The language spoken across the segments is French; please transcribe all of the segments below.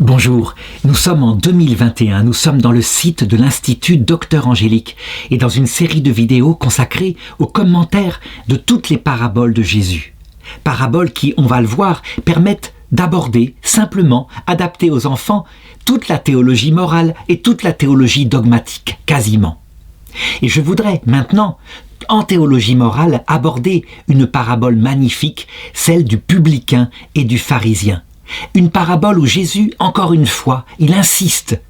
Bonjour, nous sommes en 2021, nous sommes dans le site de l'Institut Docteur Angélique et dans une série de vidéos consacrées aux commentaires de toutes les paraboles de Jésus. Paraboles qui, on va le voir, permettent d'aborder, simplement, adaptées aux enfants, toute la théologie morale et toute la théologie dogmatique, quasiment. Et je voudrais maintenant, en théologie morale, aborder une parabole magnifique, celle du publicain et du pharisien. Une parabole où Jésus, encore une fois, il insiste,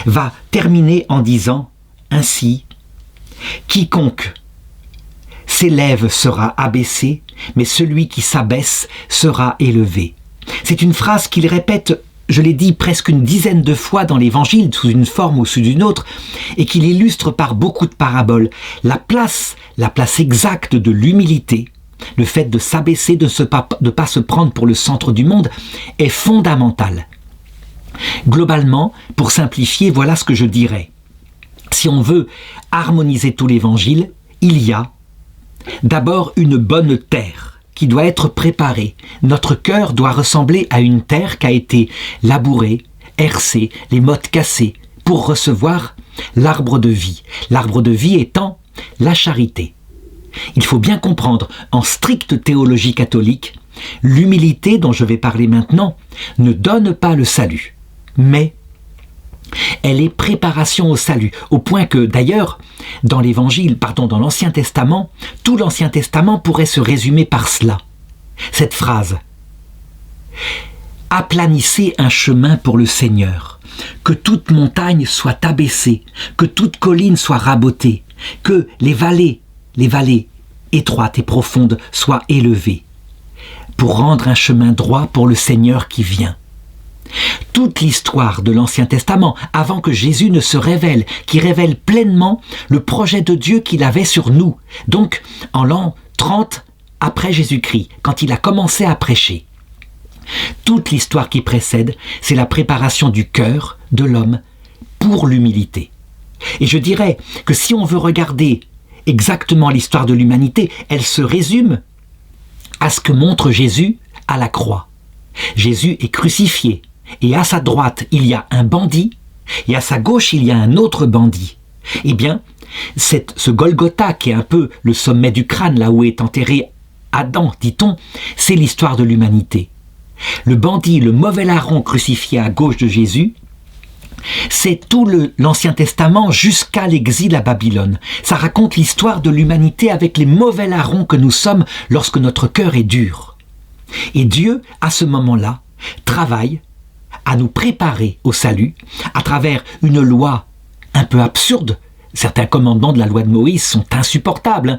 va terminer en disant ainsi « Quiconque s'élève sera abaissé, mais celui qui s'abaisse sera élevé. » C'est une phrase qu'il répète, je l'ai dit, presque une dizaine de fois dans l'Évangile, sous une forme ou sous une autre, et qu'il illustre par beaucoup de paraboles. La place exacte de l'humilité, le fait de s'abaisser, de ne pas se prendre pour le centre du monde, est fondamental. Globalement, pour simplifier, voilà ce que je dirais. Si on veut harmoniser tout l'Évangile, il y a d'abord une bonne terre qui doit être préparée. Notre cœur doit ressembler à une terre qui a été labourée, hercée, les mottes cassées, pour recevoir l'arbre de vie. L'arbre de vie étant la charité. Il faut bien comprendre, en stricte théologie catholique, l'humilité dont je vais parler maintenant ne donne pas le salut, mais elle est préparation au salut, au point que d'ailleurs, dans l'Ancien Testament, tout l'Ancien Testament pourrait se résumer par cela. Cette phrase « Aplanissez un chemin pour le Seigneur, que toute montagne soit abaissée, que toute colline soit rabotée, que les vallées étroites et profondes soient élevées, pour rendre un chemin droit pour le Seigneur qui vient. » Toute l'histoire de l'Ancien Testament, avant que Jésus ne se révèle, qui révèle pleinement le projet de Dieu qu'il avait sur nous, donc en l'an 30 après Jésus-Christ, quand il a commencé à prêcher. Toute l'histoire qui précède, c'est la préparation du cœur de l'homme pour l'humilité. Et je dirais que si on veut regarder exactement l'histoire de l'humanité, elle se résume à ce que montre Jésus à la croix. Jésus est crucifié, et à sa droite il y a un bandit, et à sa gauche il y a un autre bandit. Eh bien, ce Golgotha qui est un peu le sommet du crâne, là où est enterré Adam, dit-on, c'est l'histoire de l'humanité. Le bandit, le mauvais larron crucifié à gauche de Jésus, c'est tout l'Ancien Testament jusqu'à l'exil à Babylone. Ça raconte l'histoire de l'humanité avec les mauvais larrons que nous sommes lorsque notre cœur est dur. Et Dieu, à ce moment-là, travaille à nous préparer au salut à travers une loi un peu absurde. Certains commandements de la loi de Moïse sont insupportables.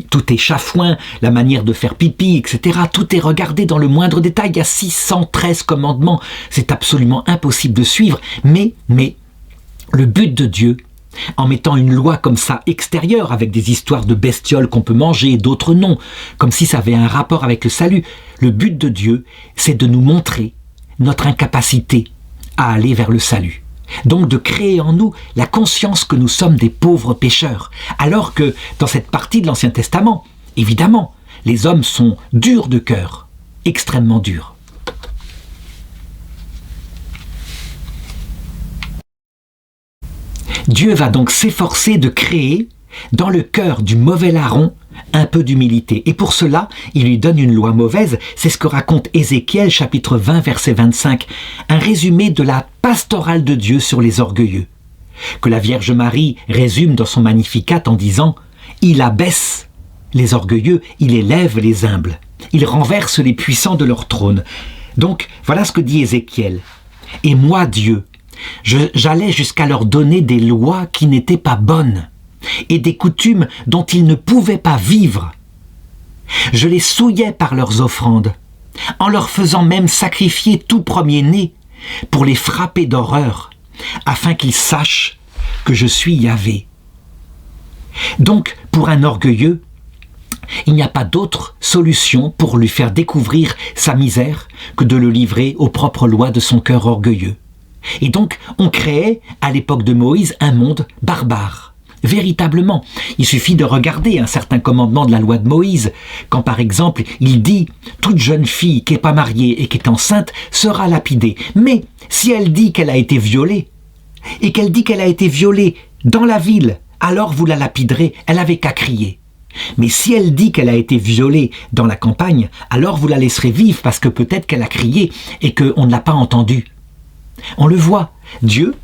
Tout est chafouin, la manière de faire pipi, etc. Tout est regardé dans le moindre détail. Il y a 613 commandements. C'est absolument impossible de suivre. Mais le but de Dieu, en mettant une loi comme ça extérieure, avec des histoires de bestioles qu'on peut manger et d'autres non, comme si ça avait un rapport avec le salut, le but de Dieu, c'est de nous montrer notre incapacité à aller vers le salut. Donc de créer en nous la conscience que nous sommes des pauvres pécheurs. Alors que dans cette partie de l'Ancien Testament, évidemment, les hommes sont durs de cœur, extrêmement durs. Dieu va donc s'efforcer de créer dans le cœur du mauvais larron un peu d'humilité. Et pour cela, il lui donne une loi mauvaise. C'est ce que raconte Ézéchiel, chapitre 20, verset 25. Un résumé de la pastorale de Dieu sur les orgueilleux. Que la Vierge Marie résume dans son Magnificat en disant « Il abaisse les orgueilleux, il élève les humbles. Il renverse les puissants de leur trône. » Donc, voilà ce que dit Ézéchiel. « Et moi, Dieu, j'allais jusqu'à leur donner des lois qui n'étaient pas bonnes et des coutumes dont ils ne pouvaient pas vivre. Je les souillais par leurs offrandes, en leur faisant même sacrifier tout premier-né pour les frapper d'horreur, afin qu'ils sachent que je suis Yahvé. » Donc, pour un orgueilleux, il n'y a pas d'autre solution pour lui faire découvrir sa misère que de le livrer aux propres lois de son cœur orgueilleux. Et donc, on créait, à l'époque de Moïse, un monde barbare, véritablement. Il suffit de regarder un certain commandement de la loi de Moïse, quand par exemple il dit « Toute jeune fille qui n'est pas mariée et qui est enceinte sera lapidée ». Mais si elle dit qu'elle a été violée, et qu'elle dit qu'elle a été violée dans la ville, alors vous la lapiderez, elle avait qu'à crier. Mais si elle dit qu'elle a été violée dans la campagne, alors vous la laisserez vivre parce que peut-être qu'elle a crié et qu'on ne l'a pas entendue. On le voit, Dieu,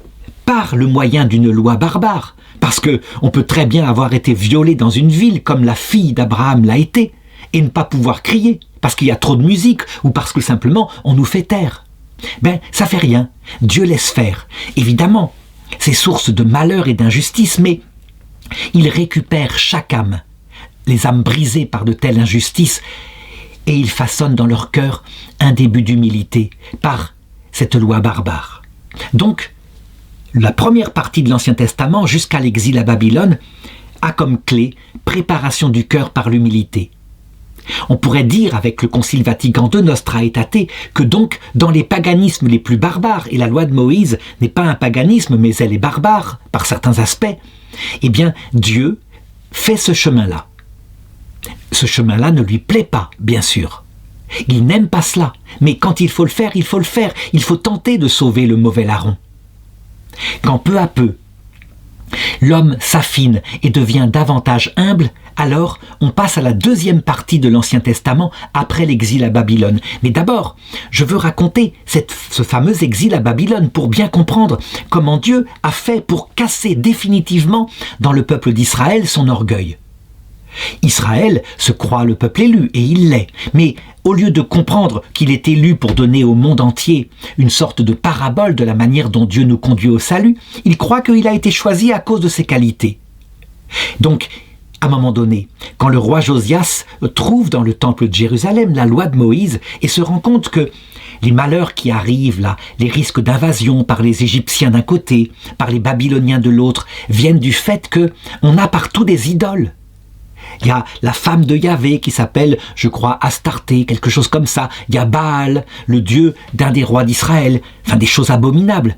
par le moyen d'une loi barbare, parce qu'on peut très bien avoir été violé dans une ville comme la fille d'Abraham l'a été, et ne pas pouvoir crier, parce qu'il y a trop de musique ou parce que simplement on nous fait taire. Ben, ça fait rien, Dieu laisse faire. Évidemment, c'est source de malheur et d'injustice, mais il récupère chaque âme, les âmes brisées par de telles injustices, et il façonne dans leur cœur un début d'humilité par cette loi barbare. Donc, la première partie de l'Ancien Testament, jusqu'à l'exil à Babylone, a comme clé préparation du cœur par l'humilité. On pourrait dire avec le Concile Vatican II Nostra Aetate que donc dans les paganismes les plus barbares, et la loi de Moïse n'est pas un paganisme mais elle est barbare par certains aspects, eh bien Dieu fait ce chemin-là. Ce chemin-là ne lui plaît pas, bien sûr. Il n'aime pas cela, mais quand il faut le faire, il faut le faire. Il faut tenter de sauver le mauvais larron. Quand peu à peu, l'homme s'affine et devient davantage humble, alors on passe à la deuxième partie de l'Ancien Testament après l'exil à Babylone. Mais d'abord, je veux raconter ce fameux exil à Babylone pour bien comprendre comment Dieu a fait pour casser définitivement dans le peuple d'Israël son orgueil. Israël se croit le peuple élu, et il l'est. Mais au lieu de comprendre qu'il est élu pour donner au monde entier une sorte de parabole de la manière dont Dieu nous conduit au salut, il croit qu'il a été choisi à cause de ses qualités. Donc, à un moment donné, quand le roi Josias trouve dans le temple de Jérusalem la loi de Moïse et se rend compte que les malheurs qui arrivent là, les risques d'invasion par les Égyptiens d'un côté, par les Babyloniens de l'autre, viennent du fait qu'on a partout des idoles. Il y a la femme de Yahvé qui s'appelle, je crois, Astarté, quelque chose comme ça. Il y a Baal, le dieu d'un des rois d'Israël. Enfin, des choses abominables.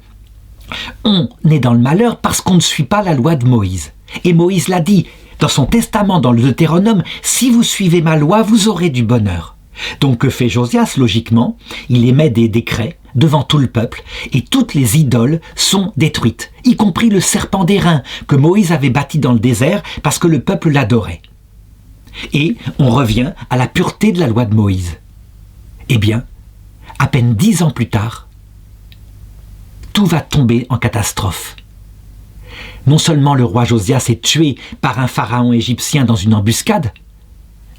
On est dans le malheur parce qu'on ne suit pas la loi de Moïse. Et Moïse l'a dit dans son testament, dans le Deutéronome, « Si vous suivez ma loi, vous aurez du bonheur. » Donc que fait Josias, logiquement? Il émet des décrets devant tout le peuple et toutes les idoles sont détruites, y compris le serpent d'airain que Moïse avait bâti dans le désert parce que le peuple l'adorait. Et on revient à la pureté de la loi de Moïse. Eh bien, à peine 10 ans plus tard, tout va tomber en catastrophe. Non seulement le roi Josias est tué par un pharaon égyptien dans une embuscade,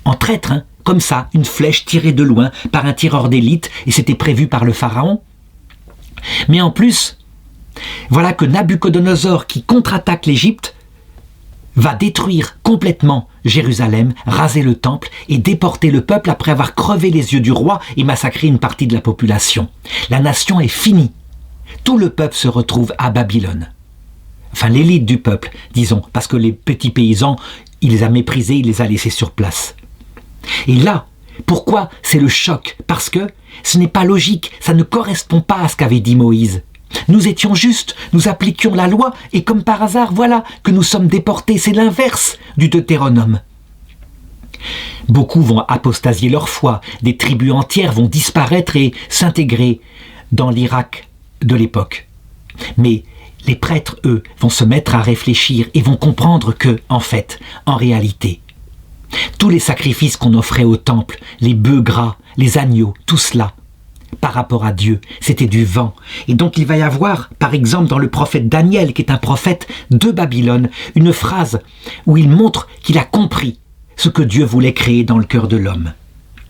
en traître, comme ça, une flèche tirée de loin par un tireur d'élite, et c'était prévu par le pharaon. Mais en plus, voilà que Nabuchodonosor, qui contre-attaque l'Égypte, va détruire complètement Jérusalem, raser le temple et déporter le peuple après avoir crevé les yeux du roi et massacré une partie de la population. La nation est finie. Tout le peuple se retrouve à Babylone. Enfin, l'élite du peuple, disons, parce que les petits paysans, il les a méprisés, il les a laissés sur place. Et là, pourquoi c'est le choc? Parce que ce n'est pas logique, ça ne correspond pas à ce qu'avait dit Moïse. Nous étions justes, nous appliquions la loi, et comme par hasard, voilà que nous sommes déportés. C'est l'inverse du Deutéronome. Beaucoup vont apostasier leur foi, des tribus entières vont disparaître et s'intégrer dans l'Irak de l'époque. Mais les prêtres, eux, vont se mettre à réfléchir et vont comprendre que, en fait, en réalité, tous les sacrifices qu'on offrait au temple, les bœufs gras, les agneaux, tout cela, par rapport à Dieu, c'était du vent. Et donc il va y avoir, par exemple dans le prophète Daniel, qui est un prophète de Babylone, une phrase où il montre qu'il a compris ce que Dieu voulait créer dans le cœur de l'homme.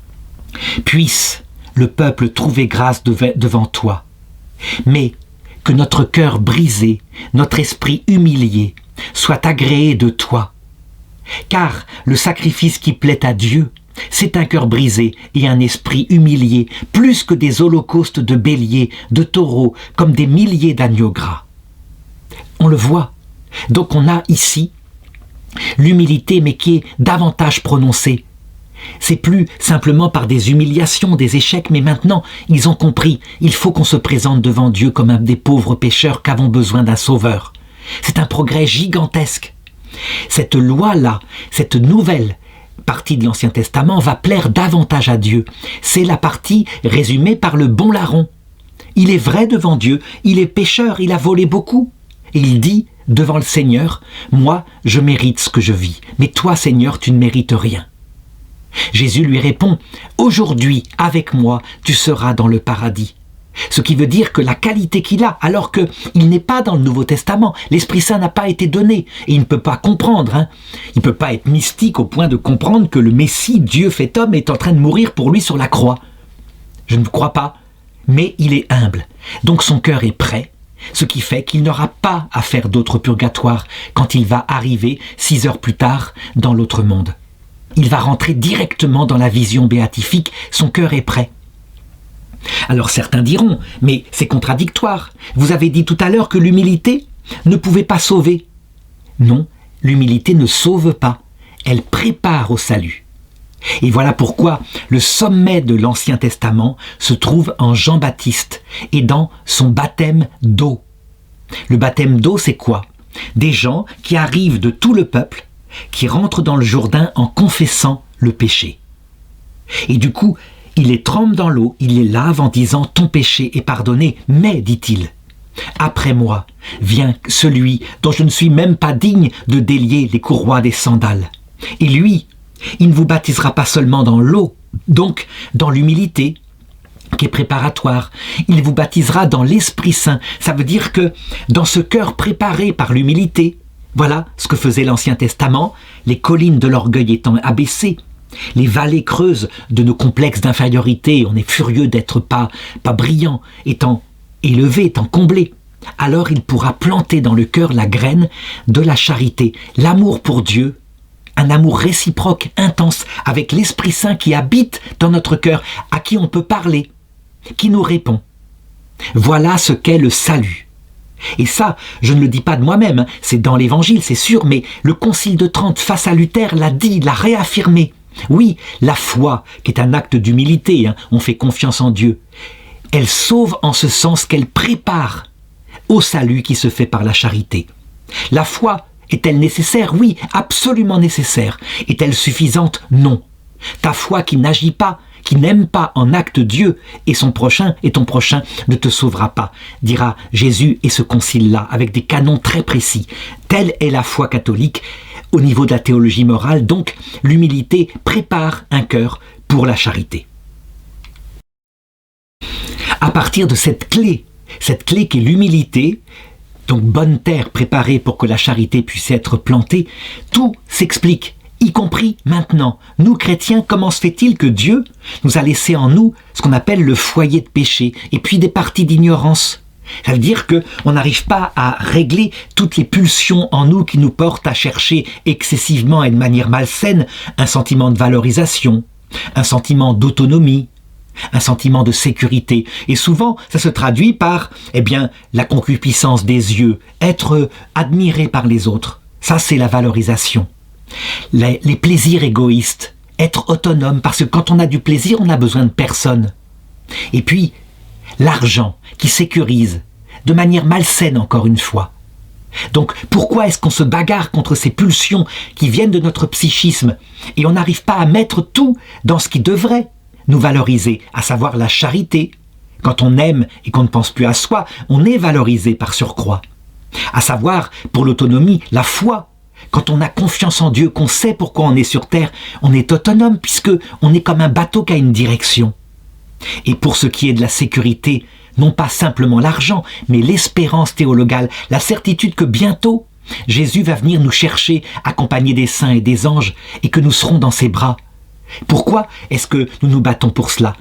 « Puisse le peuple trouver grâce devant toi, mais que notre cœur brisé, notre esprit humilié, soit agréé de toi. Car le sacrifice qui plaît à Dieu, c'est un cœur brisé et un esprit humilié, plus que des holocaustes de béliers, de taureaux, comme des milliers d'agneaux gras. » On le voit. Donc on a ici l'humilité, mais qui est davantage prononcée. C'est plus simplement par des humiliations, des échecs, mais maintenant, ils ont compris, il faut qu'on se présente devant Dieu comme des pauvres pécheurs qui avons besoin d'un sauveur. C'est un progrès gigantesque. Cette loi-là, cette nouvelle partie de l'Ancien Testament va plaire davantage à Dieu. C'est la partie résumée par le bon larron. Il est vrai devant Dieu, il est pécheur, il a volé beaucoup. Et il dit devant le Seigneur, « Moi, je mérite ce que je vis, mais toi, Seigneur, tu ne mérites rien. » Jésus lui répond, « Aujourd'hui, avec moi, tu seras dans le paradis. » Ce qui veut dire que la qualité qu'il a, alors qu'il n'est pas dans le Nouveau Testament, l'Esprit Saint n'a pas été donné, et il ne peut pas comprendre. Il ne peut pas être mystique au point de comprendre que le Messie, Dieu fait homme, est en train de mourir pour lui sur la croix. Je ne crois pas, mais il est humble. Donc son cœur est prêt, ce qui fait qu'il n'aura pas à faire d'autre purgatoire quand il va arriver 6 heures plus tard dans l'autre monde. Il va rentrer directement dans la vision béatifique, son cœur est prêt. Alors certains diront, mais c'est contradictoire. Vous avez dit tout à l'heure que l'humilité ne pouvait pas sauver. Non, l'humilité ne sauve pas, elle prépare au salut. Et voilà pourquoi le sommet de l'Ancien Testament se trouve en Jean-Baptiste et dans son baptême d'eau. Le baptême d'eau, c'est quoi? Des gens qui arrivent de tout le peuple, qui rentrent dans le Jourdain en confessant le péché. Et du coup, il les trempe dans l'eau, il les lave en disant « Ton péché est pardonné, mais, dit-il, après moi vient celui dont je ne suis même pas digne de délier les courroies des sandales. Et lui, il ne vous baptisera pas seulement dans l'eau, donc dans l'humilité, qui est préparatoire. Il vous baptisera dans l'Esprit Saint. Ça veut dire que dans ce cœur préparé par l'humilité, voilà ce que faisait l'Ancien Testament, les collines de l'orgueil étant abaissées, les vallées creuses de nos complexes d'infériorité, on est furieux d'être pas brillant, étant élevés, étant comblés. Alors il pourra planter dans le cœur la graine de la charité, l'amour pour Dieu, un amour réciproque, intense, avec l'Esprit Saint qui habite dans notre cœur, à qui on peut parler, qui nous répond. Voilà ce qu'est le salut. Et ça, je ne le dis pas de moi-même, c'est dans l'Évangile, c'est sûr, mais le Concile de Trente face à Luther l'a dit, l'a réaffirmé. Oui, la foi, qui est un acte d'humilité, on fait confiance en Dieu, elle sauve en ce sens qu'elle prépare au salut qui se fait par la charité. La foi, est-elle nécessaire? Oui, absolument nécessaire. Est-elle suffisante? Non. Ta foi qui n'agit pas, qui n'aime pas en acte Dieu et son prochain et ton prochain ne te sauvera pas, dira Jésus et ce concile-là, avec des canons très précis. Telle est la foi catholique au niveau de la théologie morale, donc l'humilité prépare un cœur pour la charité. À partir de cette clé qui est l'humilité, donc bonne terre préparée pour que la charité puisse être plantée, tout s'explique, y compris maintenant. Nous, chrétiens, comment se fait-il que Dieu nous a laissé en nous ce qu'on appelle le foyer de péché, et puis des parties d'ignorance? Ça veut dire qu'on n'arrive pas à régler toutes les pulsions en nous qui nous portent à chercher excessivement et de manière malsaine un sentiment de valorisation, un sentiment d'autonomie, un sentiment de sécurité. Et souvent, ça se traduit par, la concupiscence des yeux, être admiré par les autres. Ça, c'est la valorisation. Les plaisirs égoïstes, être autonome, parce que quand on a du plaisir, on n'a besoin de personne. Et puis, l'argent qui sécurise, de manière malsaine encore une fois. Donc, pourquoi est-ce qu'on se bagarre contre ces pulsions qui viennent de notre psychisme et on n'arrive pas à mettre tout dans ce qui devrait nous valoriser, à savoir la charité? Quand on aime et qu'on ne pense plus à soi, on est valorisé par surcroît. À savoir, pour l'autonomie, la foi. Quand on a confiance en Dieu, qu'on sait pourquoi on est sur terre, on est autonome puisque on est comme un bateau qui a une direction. Et pour ce qui est de la sécurité, non pas simplement l'argent, mais l'espérance théologale, la certitude que bientôt, Jésus va venir nous chercher, accompagné des saints et des anges, et que nous serons dans ses bras. Pourquoi est-ce que nous nous battons pour cela?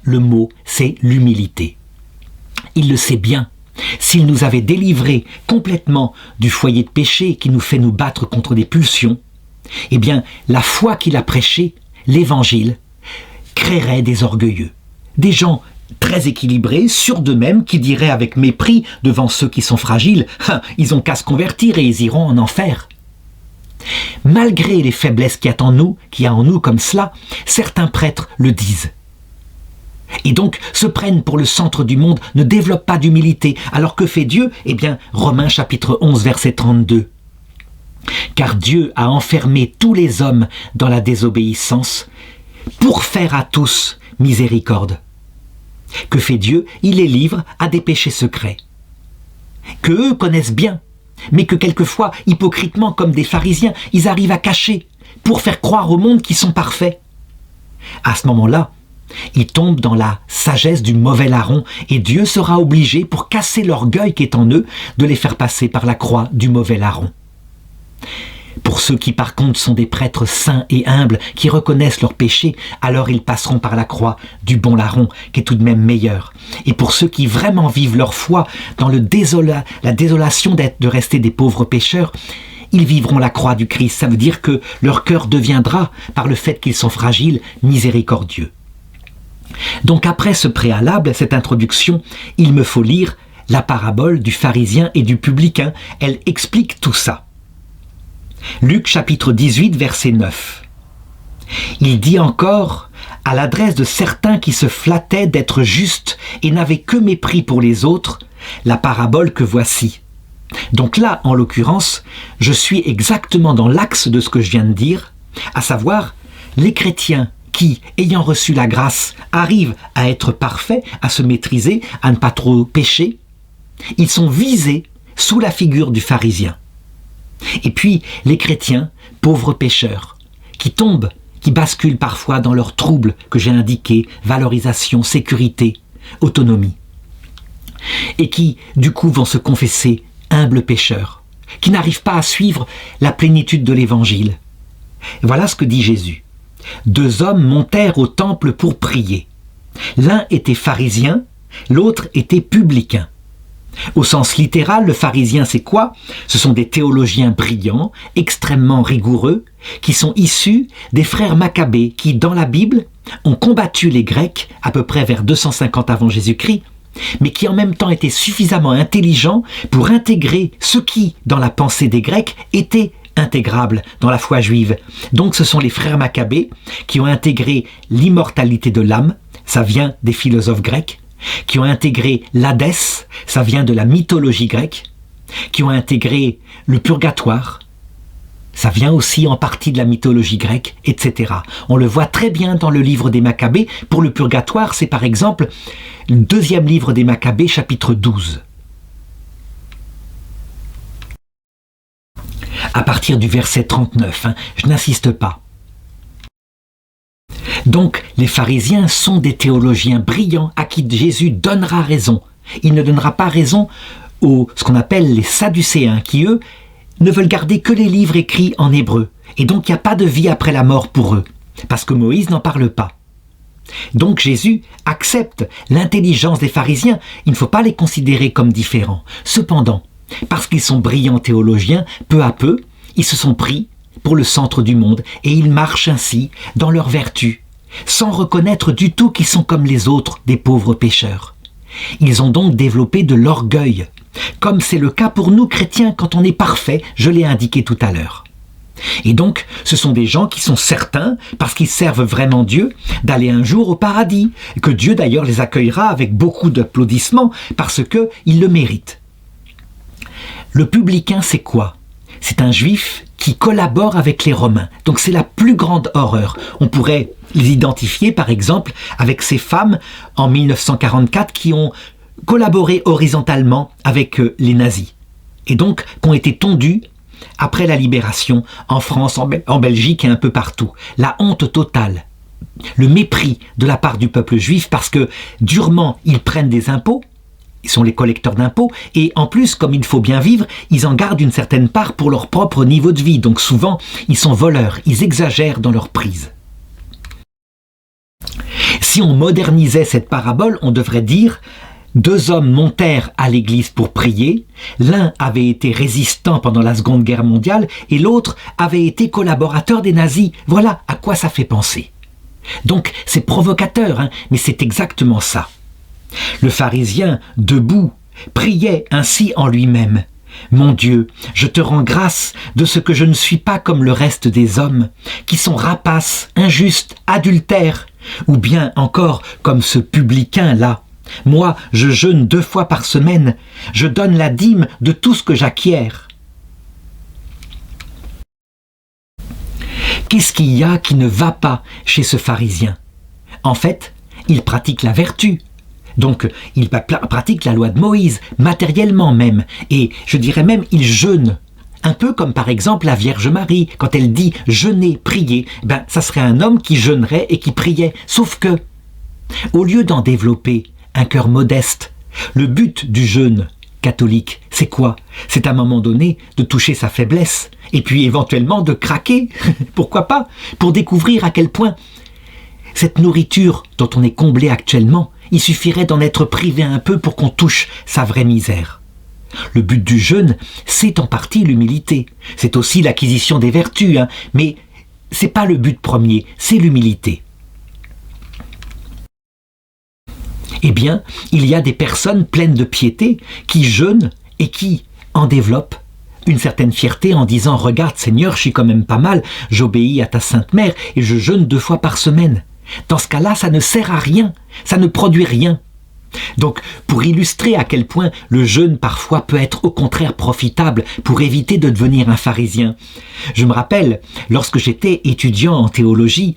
Le mot, c'est l'humilité. Il le sait bien. S'il nous avait délivrés complètement du foyer de péché qui nous fait nous battre contre des pulsions, la foi qu'il a prêchée, l'évangile, créerait des orgueilleux. Des gens très équilibrés, sûrs d'eux-mêmes, qui diraient avec mépris devant ceux qui sont fragiles, « Ils ont qu'à se convertir et ils iront en enfer ». Malgré les faiblesses qu'il y a en nous comme cela, certains prêtres le disent. Et donc se prennent pour le centre du monde, ne développent pas d'humilité. Alors que fait Dieu? Romains chapitre 11, verset 32. Car Dieu a enfermé tous les hommes dans la désobéissance pour faire à tous miséricorde. Que fait Dieu? Il les livre à des péchés secrets, que eux connaissent bien, mais que quelquefois, hypocritement comme des pharisiens, ils arrivent à cacher pour faire croire au monde qu'ils sont parfaits. À ce moment-là, ils tombent dans la sagesse du mauvais larron et Dieu sera obligé, pour casser l'orgueil qui est en eux, de les faire passer par la croix du mauvais larron. Pour ceux qui par contre sont des prêtres saints et humbles, qui reconnaissent leurs péchés, alors ils passeront par la croix du bon larron, qui est tout de même meilleur. Et pour ceux qui vraiment vivent leur foi dans la désolation de rester des pauvres pécheurs, ils vivront la croix du Christ. Ça veut dire que leur cœur deviendra, par le fait qu'ils sont fragiles, miséricordieux. Donc après ce préalable, cette introduction, il me faut lire la parabole du pharisien et du publicain. Elle explique tout ça. Luc chapitre 18, verset 9. Il dit encore, à l'adresse de certains qui se flattaient d'être justes et n'avaient que mépris pour les autres, la parabole que voici. Donc là, en l'occurrence, je suis exactement dans l'axe de ce que je viens de dire, à savoir les chrétiens qui, ayant reçu la grâce, arrivent à être parfaits, à se maîtriser, à ne pas trop pécher, ils sont visés sous la figure du pharisien. Et puis, les chrétiens, pauvres pécheurs, qui tombent, qui basculent parfois dans leurs troubles que j'ai indiqués, valorisation, sécurité, autonomie, et qui, du coup, vont se confesser humbles pécheurs, qui n'arrivent pas à suivre la plénitude de l'Évangile. Voilà ce que dit Jésus. 2 hommes montèrent au temple pour prier. L'un était pharisien, l'autre était publicain. Au sens littéral, le pharisien, c'est quoi? Ce sont des théologiens brillants, extrêmement rigoureux, qui sont issus des frères Maccabées, qui, dans la Bible, ont combattu les Grecs à peu près vers 250 avant Jésus-Christ, mais qui en même temps étaient suffisamment intelligents pour intégrer ce qui, dans la pensée des Grecs, était intégrable dans la foi juive. Donc ce sont les frères Maccabées qui ont intégré l'immortalité de l'âme, ça vient des philosophes grecs, qui ont intégré l'Hadès, ça vient de la mythologie grecque, qui ont intégré le purgatoire, ça vient aussi en partie de la mythologie grecque, etc. On le voit très bien dans le livre des Maccabées. Pour le purgatoire, c'est par exemple le 2e livre des Maccabées, chapitre 12. À partir du verset 39, je n'insiste pas. Donc, les pharisiens sont des théologiens brillants à qui Jésus donnera raison. Il ne donnera pas raison aux, ce qu'on appelle les Sadducéens, qui eux, ne veulent garder que les livres écrits en hébreu. Et donc, il n'y a pas de vie après la mort pour eux, parce que Moïse n'en parle pas. Donc, Jésus accepte l'intelligence des pharisiens. Il ne faut pas les considérer comme différents. Cependant, parce qu'ils sont brillants théologiens, peu à peu, ils se sont pris pour le centre du monde et ils marchent ainsi dans leur vertu, sans reconnaître du tout qu'ils sont comme les autres, des pauvres pécheurs. Ils ont donc développé de l'orgueil, comme c'est le cas pour nous chrétiens quand on est parfait, je l'ai indiqué tout à l'heure. Et donc, ce sont des gens qui sont certains, parce qu'ils servent vraiment Dieu, d'aller un jour au paradis, et que Dieu d'ailleurs les accueillera avec beaucoup d'applaudissements, parce qu'ils le méritent. Le publicain, c'est quoi? C'est un juif qui collabore avec les Romains. Donc c'est la plus grande horreur. On pourrait les identifier par exemple avec ces femmes en 1944 qui ont collaboré horizontalement avec les nazis et donc qui ont été tondues après la libération en France, en Belgique et un peu partout. La honte totale, le mépris de la part du peuple juif parce que durement ils prennent des impôts, ils sont les collecteurs d'impôts, et en plus, comme il faut bien vivre, ils en gardent une certaine part pour leur propre niveau de vie. Donc souvent, ils sont voleurs, ils exagèrent dans leur prise. Si on modernisait cette parabole, on devrait dire « 2 hommes montèrent à l'église pour prier, l'un avait été résistant pendant la Seconde Guerre mondiale et l'autre avait été collaborateur des nazis. » Voilà à quoi ça fait penser. Donc c'est provocateur, mais c'est exactement ça. Le pharisien, debout, priait ainsi en lui-même. « Mon Dieu, je te rends grâce de ce que je ne suis pas comme le reste des hommes, qui sont rapaces, injustes, adultères, ou bien encore comme ce publicain-là. Moi, je jeûne 2 fois par semaine, je donne la dîme de tout ce que j'acquiers. » Qu'est-ce qu'il y a qui ne va pas chez ce pharisien? En fait, il pratique la vertu. Donc, il pratique la loi de Moïse, matériellement même. Et je dirais même, il jeûne. Un peu comme par exemple la Vierge Marie, quand elle dit « jeûner, prier », ça serait un homme qui jeûnerait et qui priait. Sauf que, au lieu d'en développer un cœur modeste, le but du jeûne catholique, c'est quoi? C'est à un moment donné de toucher sa faiblesse, et puis éventuellement de craquer, pourquoi pas, pour découvrir à quel point cette nourriture dont on est comblé actuellement, il suffirait d'en être privé un peu pour qu'on touche sa vraie misère. Le but du jeûne, c'est en partie l'humilité. C'est aussi l'acquisition des vertus, mais c'est pas le but premier, c'est l'humilité. Eh bien, il y a des personnes pleines de piété qui jeûnent et qui en développent une certaine fierté en disant « Regarde Seigneur, je suis quand même pas mal, j'obéis à ta Sainte Mère et je jeûne 2 fois par semaine. » Dans ce cas-là, ça ne sert à rien, ça ne produit rien. Donc, pour illustrer à quel point le jeûne parfois peut être au contraire profitable pour éviter de devenir un pharisien, je me rappelle, lorsque j'étais étudiant en théologie,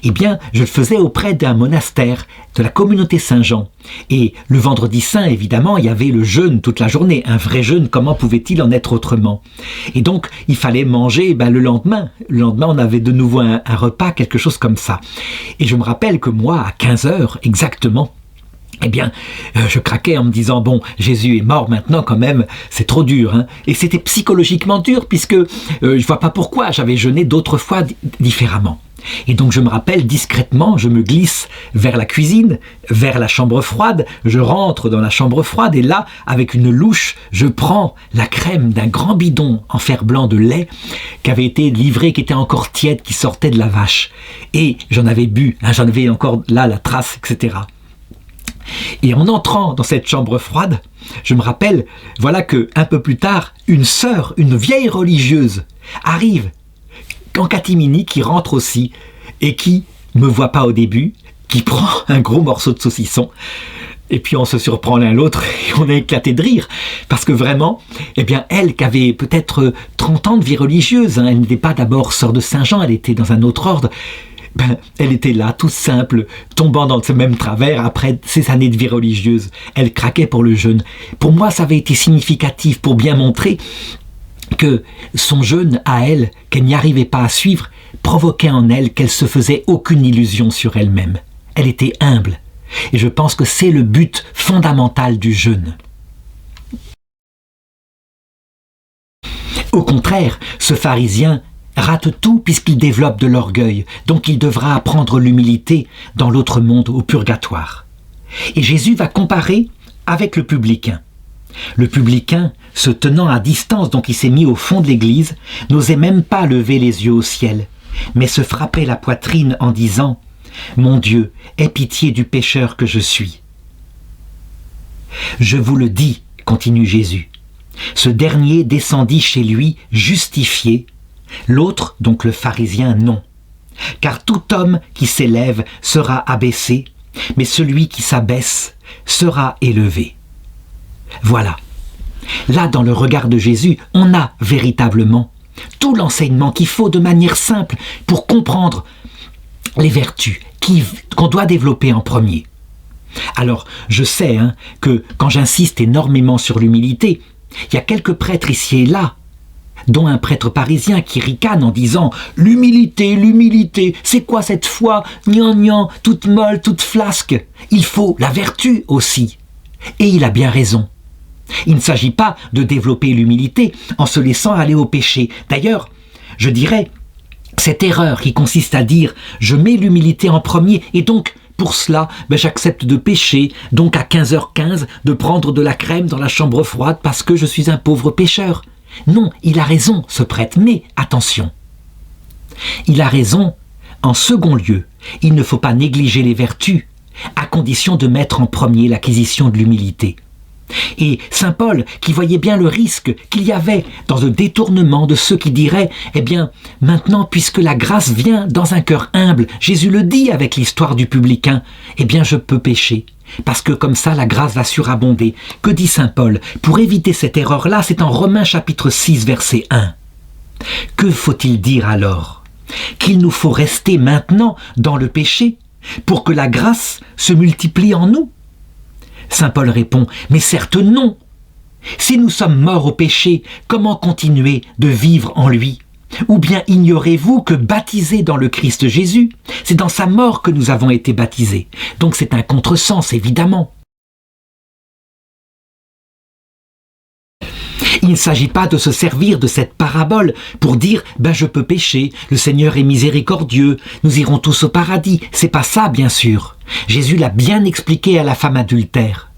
eh bien, je le faisais auprès d'un monastère de la communauté Saint-Jean. Et le vendredi saint, évidemment, il y avait le jeûne toute la journée. Un vrai jeûne, comment pouvait-il en être autrement? Et donc, il fallait manger le lendemain. Le lendemain, on avait de nouveau un repas, quelque chose comme ça. Et je me rappelle que moi, à 15h exactement, eh bien, je craquais en me disant, bon, Jésus est mort maintenant quand même, c'est trop dur. Et c'était psychologiquement dur, puisque je ne vois pas pourquoi, j'avais jeûné d'autres fois différemment. Et donc je me rappelle discrètement, je me glisse vers la cuisine, vers la chambre froide, je rentre dans la chambre froide et là, avec une louche, je prends la crème d'un grand bidon en fer blanc de lait qui avait été livré, qui était encore tiède, qui sortait de la vache. Et j'en avais bu, j'en avais encore là la trace, etc. Et en entrant dans cette chambre froide, je me rappelle, voilà que un peu plus tard, une sœur, une vieille religieuse, arrive en catimini, qui rentre aussi et qui me voit pas au début, qui prend un gros morceau de saucisson et puis on se surprend l'un l'autre et on est éclaté de rire parce que vraiment, eh bien elle qui avait peut-être 30 ans de vie religieuse, elle n'était pas d'abord sœur de Saint-Jean, elle était dans un autre ordre. Elle était là, toute simple, tombant dans ce même travers après ces années de vie religieuse. Elle craquait pour le jeûne. Pour moi, ça avait été significatif pour bien montrer que son jeûne à elle, qu'elle n'y arrivait pas à suivre, provoquait en elle qu'elle se faisait aucune illusion sur elle-même. Elle était humble. Et je pense que c'est le but fondamental du jeûne. Au contraire, ce pharisien rate tout puisqu'il développe de l'orgueil, donc il devra apprendre l'humilité dans l'autre monde, au purgatoire. Et Jésus va comparer avec le publicain. Le publicain, se tenant à distance, donc il s'est mis au fond de l'église, n'osait même pas lever les yeux au ciel, mais se frappait la poitrine en disant « Mon Dieu, aie pitié du pécheur que je suis. » Je vous le dis, continue Jésus, ce dernier descendit chez lui justifié, l'autre, donc le pharisien, non. Car tout homme qui s'élève sera abaissé, mais celui qui s'abaisse sera élevé. Voilà. Là, dans le regard de Jésus, on a véritablement tout l'enseignement qu'il faut de manière simple pour comprendre les vertus qu'on doit développer en premier. Alors, je sais que quand j'insiste énormément sur l'humilité, il y a quelques prêtres ici et là, dont un prêtre parisien qui ricane en disant « L'humilité, l'humilité, c'est quoi cette foi? Gnan gnan, toute molle, toute flasque. Il faut la vertu aussi. » Et il a bien raison. Il ne s'agit pas de développer l'humilité en se laissant aller au péché. D'ailleurs, je dirais, cette erreur qui consiste à dire « je mets l'humilité en premier et donc pour cela, j'accepte de pécher, donc à 15h15 de prendre de la crème dans la chambre froide parce que je suis un pauvre pécheur. » Non, il a raison, ce prêtre, mais attention. Il a raison, en second lieu, il ne faut pas négliger les vertus, à condition de mettre en premier l'acquisition de l'humilité. Et saint Paul, qui voyait bien le risque qu'il y avait dans le détournement de ceux qui diraient « Eh bien, maintenant, puisque la grâce vient dans un cœur humble, Jésus le dit avec l'histoire du publicain, eh bien, je peux pécher. » Parce que comme ça, la grâce va surabonder. Que dit saint Paul? Pour éviter cette erreur-là, c'est en Romains chapitre 6, verset 1. Que faut-il dire alors? qu'il nous faut rester maintenant dans le péché pour que la grâce se multiplie en nous? Saint Paul répond, mais certes non. Si nous sommes morts au péché, comment continuer de vivre en lui? Ou bien ignorez-vous que baptisés dans le Christ Jésus, c'est dans sa mort que nous avons été baptisés. Donc c'est un contresens, évidemment. Il ne s'agit pas de se servir de cette parabole pour dire « je peux pécher, le Seigneur est miséricordieux, nous irons tous au paradis ». C'est pas ça, bien sûr. Jésus l'a bien expliqué à la femme adultère.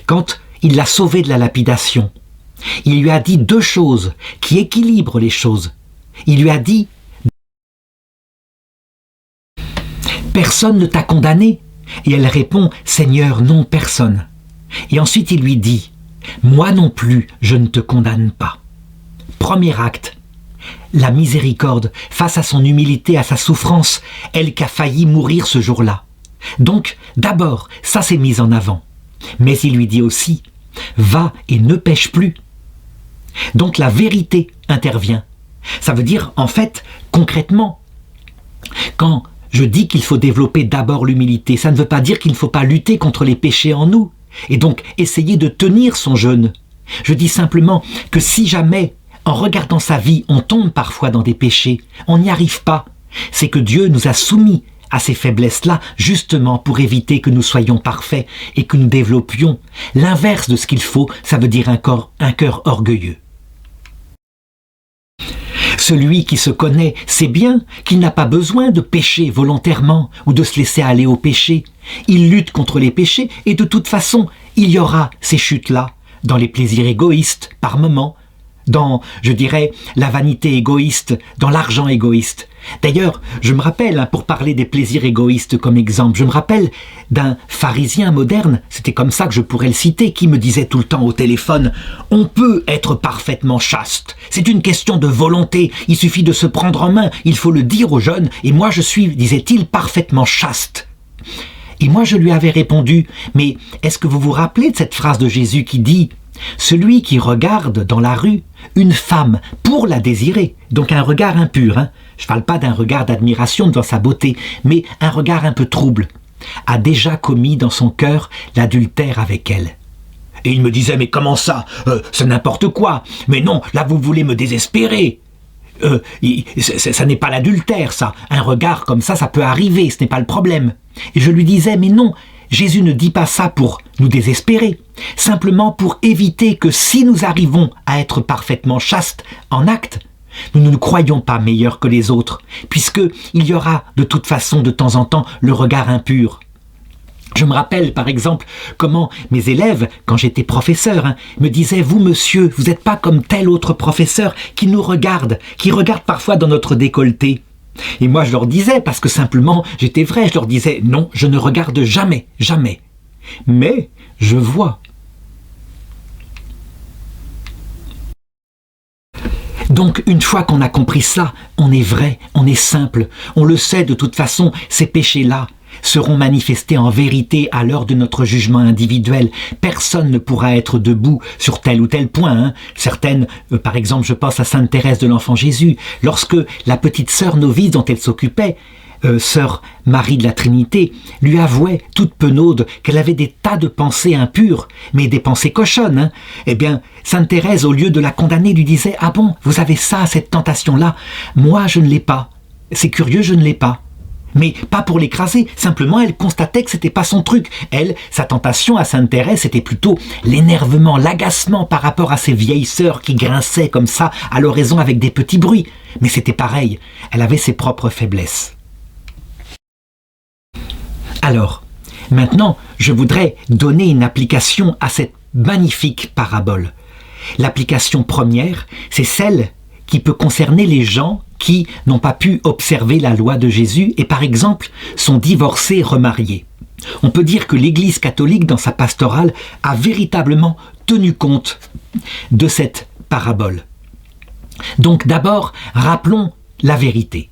Quand il l'a sauvée de la lapidation, il lui a dit deux choses qui équilibrent les choses. Il lui a dit « Personne ne t'a condamné ?» Et elle répond « Seigneur, non, personne ». Et ensuite il lui dit « Moi non plus, je ne te condamne pas ». Premier acte, la miséricorde face à son humilité, à sa souffrance, elle qui a failli mourir ce jour-là. Donc, d'abord, ça s'est mis en avant. Mais il lui dit aussi « Va et ne pêche plus ». Donc la vérité intervient. Ça veut dire, en fait, concrètement, quand je dis qu'il faut développer d'abord l'humilité, ça ne veut pas dire qu'il ne faut pas lutter contre les péchés en nous, et donc essayer de tenir son jeûne. Je dis simplement que si jamais, en regardant sa vie, on tombe parfois dans des péchés, on n'y arrive pas, c'est que Dieu nous a soumis à ces faiblesses-là, justement pour éviter que nous soyons parfaits et que nous développions l'inverse de ce qu'il faut, ça veut dire un cœur orgueilleux. Celui qui se connaît sait bien qu'il n'a pas besoin de pécher volontairement ou de se laisser aller au péché. Il lutte contre les péchés et de toute façon, il y aura ces chutes-là, dans les plaisirs égoïstes, par moments, dans, je dirais, la vanité égoïste, dans l'argent égoïste. D'ailleurs, je me rappelle, pour parler des plaisirs égoïstes comme exemple, je me rappelle d'un pharisien moderne, c'était comme ça que je pourrais le citer, qui me disait tout le temps au téléphone « On peut être parfaitement chaste, c'est une question de volonté, il suffit de se prendre en main, il faut le dire aux jeunes, et moi je suis, disait-il, parfaitement chaste ». Et moi je lui avais répondu « Mais est-ce que vous vous rappelez de cette phrase de Jésus qui dit « Celui qui regarde dans la rue une femme pour la désirer, donc un regard impur, je ne parle pas d'un regard d'admiration devant sa beauté, mais un regard un peu trouble, a déjà commis dans son cœur l'adultère avec elle. » Et il me disait « Mais comment ça c'est n'importe quoi. Mais non, là vous voulez me désespérer. Ça n'est pas l'adultère, ça. Un regard comme ça peut arriver, ce n'est pas le problème. » Et je lui disais « Mais non, Jésus ne dit pas ça pour nous désespérer, simplement pour éviter que si nous arrivons à être parfaitement chastes en acte, nous ne nous croyons pas meilleurs que les autres, puisqu'il y aura de toute façon de temps en temps le regard impur. Je me rappelle par exemple comment mes élèves, quand j'étais professeur, me disaient « Vous monsieur, vous n'êtes pas comme tel autre professeur qui nous regarde, qui regarde parfois dans notre décolleté. » Et moi je leur disais, parce que simplement j'étais vrai, je leur disais « Non, je ne regarde jamais, jamais. Mais je vois. » Donc une fois qu'on a compris ça, on est vrai, on est simple, on le sait de toute façon, ces péchés-là seront manifestés en vérité à l'heure de notre jugement individuel. Personne ne pourra être debout sur tel ou tel point. Certaines, par exemple, je pense à Sainte Thérèse de l'Enfant Jésus, lorsque la petite sœur novice dont elle s'occupait, sœur Marie de la Trinité, lui avouait, toute penaude, qu'elle avait des tas de pensées impures, mais des pensées cochonnes. Eh bien, Sainte Thérèse, au lieu de la condamner, lui disait « Ah bon, vous avez ça, cette tentation-là? Moi, je ne l'ai pas. C'est curieux, je ne l'ai pas. » Mais pas pour l'écraser, simplement elle constatait que c'était pas son truc. Elle, sa tentation à Sainte Thérèse, c'était plutôt l'énervement, l'agacement par rapport à ces vieilles sœurs qui grinçaient comme ça à l'oraison avec des petits bruits. Mais c'était pareil, elle avait ses propres faiblesses. Alors, maintenant, je voudrais donner une application à cette magnifique parabole. L'application première, c'est celle qui peut concerner les gens qui n'ont pas pu observer la loi de Jésus et par exemple sont divorcés, remariés. On peut dire que l'Église catholique dans sa pastorale a véritablement tenu compte de cette parabole. Donc d'abord, rappelons la vérité.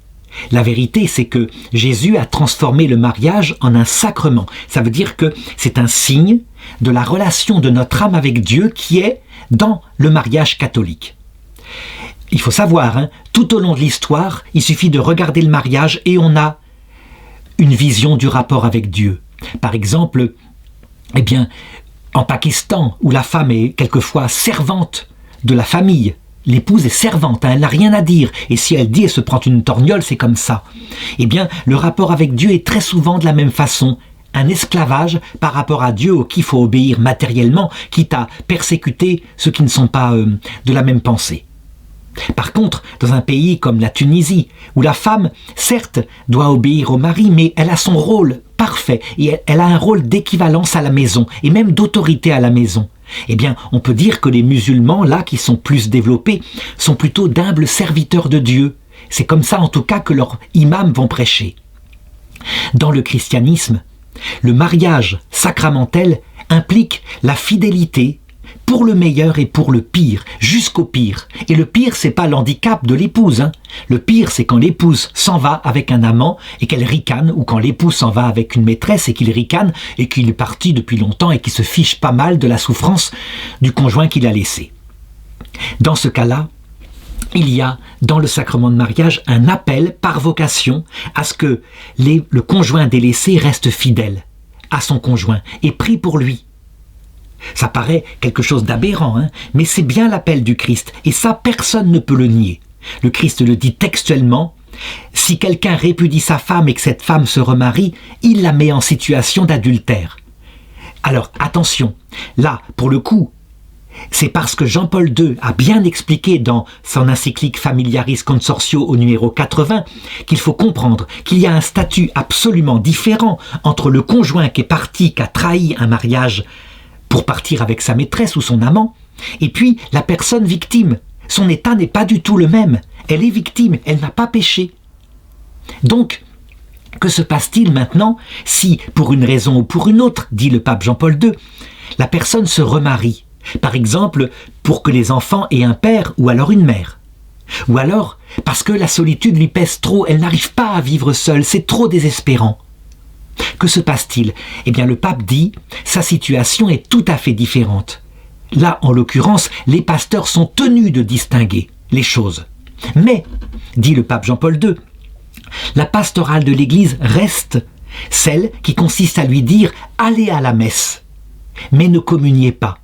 La vérité, c'est que Jésus a transformé le mariage en un sacrement. Ça veut dire que c'est un signe de la relation de notre âme avec Dieu qui est dans le mariage catholique. il faut savoir, hein, tout au long de l'histoire, il suffit de regarder le mariage et on a une vision du rapport avec Dieu. Par exemple, eh bien, en Pakistan, où la femme est quelquefois servante de la famille, l'épouse est servante, hein, elle n'a rien à dire, et si elle dit, elle se prend une torgnole, c'est comme ça. Eh bien, le rapport avec Dieu est très souvent de la même façon, un esclavage par rapport à Dieu auquel il faut obéir matériellement, quitte à persécuter ceux qui ne sont pas de la même pensée. Par contre, dans un pays comme la Tunisie, où la femme, certes, doit obéir au mari, mais elle a son rôle parfait, et elle a un rôle d'équivalence à la maison, et même d'autorité à la maison. Eh bien, on peut dire que les musulmans, là, qui sont plus développés, sont plutôt d'humbles serviteurs de Dieu. C'est comme ça, en tout cas, que leurs imams vont prêcher. Dans le christianisme, le mariage sacramentel implique la fidélité pour le meilleur et pour le pire, jusqu'au pire. Et le pire, c'est pas l'handicap de l'épouse, hein. Le pire, c'est quand l'épouse s'en va avec un amant et qu'elle ricane, ou quand l'épouse s'en va avec une maîtresse et qu'il ricane et qu'il est parti depuis longtemps et qu'il se fiche pas mal de la souffrance du conjoint qu'il a laissé. Dans ce cas-là, il y a dans le sacrement de mariage un appel par vocation à ce que le conjoint délaissé reste fidèle à son conjoint et prie pour lui. Ça paraît quelque chose d'aberrant, hein, mais c'est bien l'appel du Christ, et ça, personne ne peut le nier. Le Christ le dit textuellement, si quelqu'un répudie sa femme et que cette femme se remarie, il la met en situation d'adultère. Alors, attention, là, pour le coup, c'est parce que Jean-Paul II a bien expliqué dans son encyclique Familiaris Consortio au numéro 80 qu'il faut comprendre qu'il y a un statut absolument différent entre le conjoint qui est parti, qui a trahi un mariage pour partir avec sa maîtresse ou son amant, et puis la personne victime. Son état n'est pas du tout le même. Elle est victime, elle n'a pas péché. Donc, que se passe-t-il maintenant si, pour une raison ou pour une autre, dit le pape Jean-Paul II, la personne se remarie, par exemple pour que les enfants aient un père ou alors une mère, ou alors parce que la solitude lui pèse trop, elle n'arrive pas à vivre seule, c'est trop désespérant. Que se passe-t-il? Eh bien, le pape dit, sa situation est tout à fait différente. Là, en l'occurrence, les pasteurs sont tenus de distinguer les choses. Mais, dit le pape Jean-Paul II, la pastorale de l'Église reste celle qui consiste à lui dire « allez à la messe, mais ne communiez pas ».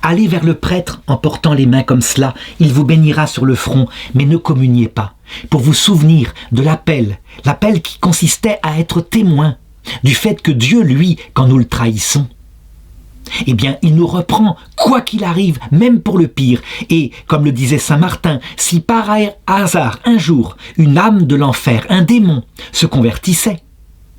Allez vers le prêtre en portant les mains comme cela, il vous bénira sur le front, mais ne communiez pas, pour vous souvenir de l'appel qui consistait à être témoin du fait que Dieu, lui, quand nous le trahissons, eh bien, il nous reprend, quoi qu'il arrive, même pour le pire. Et, comme le disait saint Martin, si par hasard, un jour, une âme de l'enfer, un démon, se convertissait,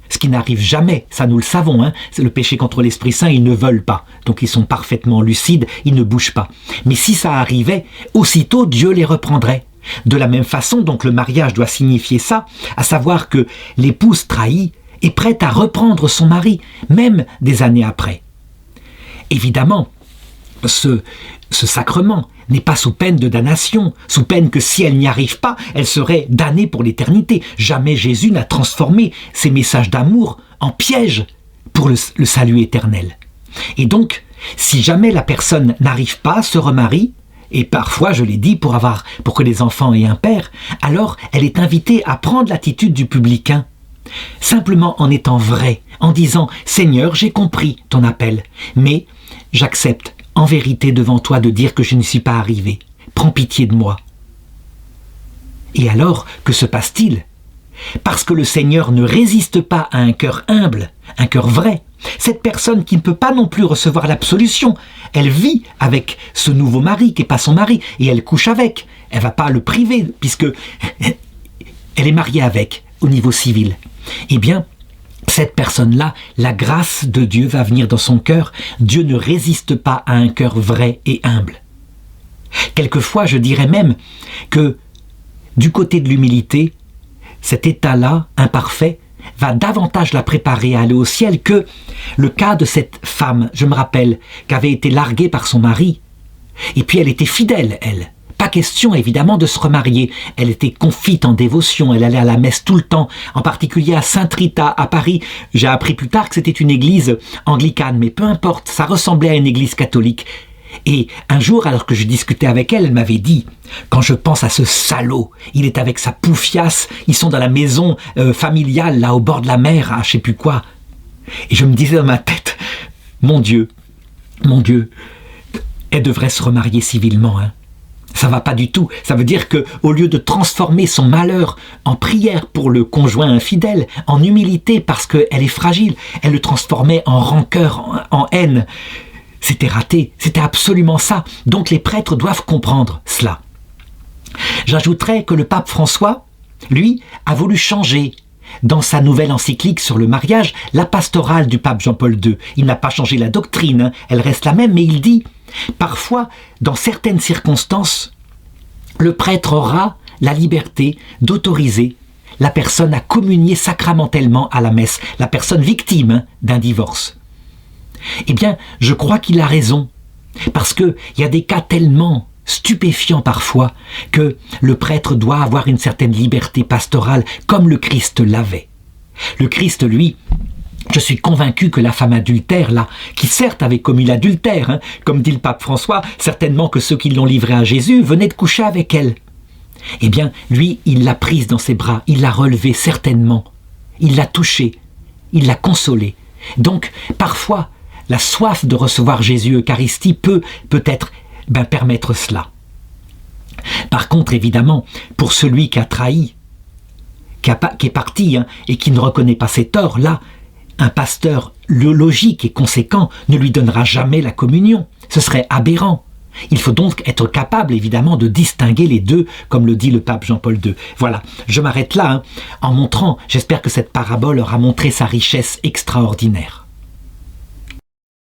ce qui n'arrive jamais, ça nous le savons, hein, c'est le péché contre l'Esprit Saint, ils ne veulent pas, donc ils sont parfaitement lucides, ils ne bougent pas. Mais si ça arrivait, aussitôt Dieu les reprendrait. De la même façon, donc le mariage doit signifier ça, à savoir que l'épouse trahie est prête à reprendre son mari, même des années après. Évidemment, ce sacrement n'est pas sous peine de damnation, sous peine que si elle n'y arrive pas, elle serait damnée pour l'éternité. Jamais Jésus n'a transformé ses messages d'amour en piège pour le salut éternel. Et donc, si jamais la personne n'arrive pas, se remarie, et parfois, je l'ai dit, pour que les enfants aient un père, alors elle est invitée à prendre l'attitude du publicain, simplement en étant vraie, en disant « Seigneur, j'ai compris ton appel, mais j'accepte en vérité devant toi de dire que je ne suis pas arrivé. Prends pitié de moi. » Et alors, que se passe-t-il? Parce que le Seigneur ne résiste pas à un cœur humble, un cœur vrai. Cette personne qui ne peut pas non plus recevoir l'absolution, elle vit avec ce nouveau mari qui n'est pas son mari, et elle couche avec. Elle ne va pas le priver, puisque elle est mariée avec, au niveau civil. Eh bien, cette personne-là, la grâce de Dieu va venir dans son cœur. Dieu ne résiste pas à un cœur vrai et humble. Quelquefois, je dirais même que du côté de l'humilité, cet état-là, imparfait, va davantage la préparer à aller au ciel que le cas de cette femme, je me rappelle, qui avait été larguée par son mari. Et puis elle était fidèle, elle. Pas question, évidemment, de se remarier. Elle était confite en dévotion, elle allait à la messe tout le temps, en particulier à Sainte-Rita, à Paris. J'ai appris plus tard que c'était une église anglicane, mais peu importe, ça ressemblait à une église catholique. Et un jour, alors que je discutais avec elle, elle m'avait dit « Quand je pense à ce salaud, il est avec sa poufiasse, ils sont dans la maison familiale, là, au bord de la mer, à je sais plus quoi. » Et je me disais dans ma tête « Mon Dieu, elle devrait se remarier civilement, hein. Ça va pas du tout. Ça veut dire que, au lieu de transformer son malheur en prière pour le conjoint infidèle, en humilité parce qu'elle est fragile, elle le transformait en rancœur, en haine. C'était raté. C'était absolument ça. Donc les prêtres doivent comprendre cela. J'ajouterais que le pape François, lui, a voulu changer dans sa nouvelle encyclique sur le mariage, la pastorale du pape Jean-Paul II. Il n'a pas changé la doctrine, hein. Elle reste la même, mais il dit parfois, dans certaines circonstances, le prêtre aura la liberté d'autoriser la personne à communier sacramentellement à la messe, la personne victime d'un divorce. Eh bien, je crois qu'il a raison, parce qu'il y a des cas tellement stupéfiants parfois que le prêtre doit avoir une certaine liberté pastorale, comme le Christ l'avait. Le Christ, lui, je suis convaincu que la femme adultère, là, qui certes avait commis l'adultère, hein, comme dit le pape François, certainement que ceux qui l'ont livrée à Jésus venaient de coucher avec elle. Eh bien, lui, il l'a prise dans ses bras, il l'a relevée certainement, il l'a touchée, il l'a consolée. Donc, parfois, la soif de recevoir Jésus Eucharistie peut peut-être permettre cela. Par contre, évidemment, pour celui qui a trahi, qui est parti, hein, et qui ne reconnaît pas ses torts, là, un pasteur logique et conséquent ne lui donnera jamais la communion. Ce serait aberrant. Il faut donc être capable, évidemment, de distinguer les deux, comme le dit le pape Jean-Paul II. Voilà, je m'arrête là, hein, en montrant, j'espère que cette parabole aura montré sa richesse extraordinaire.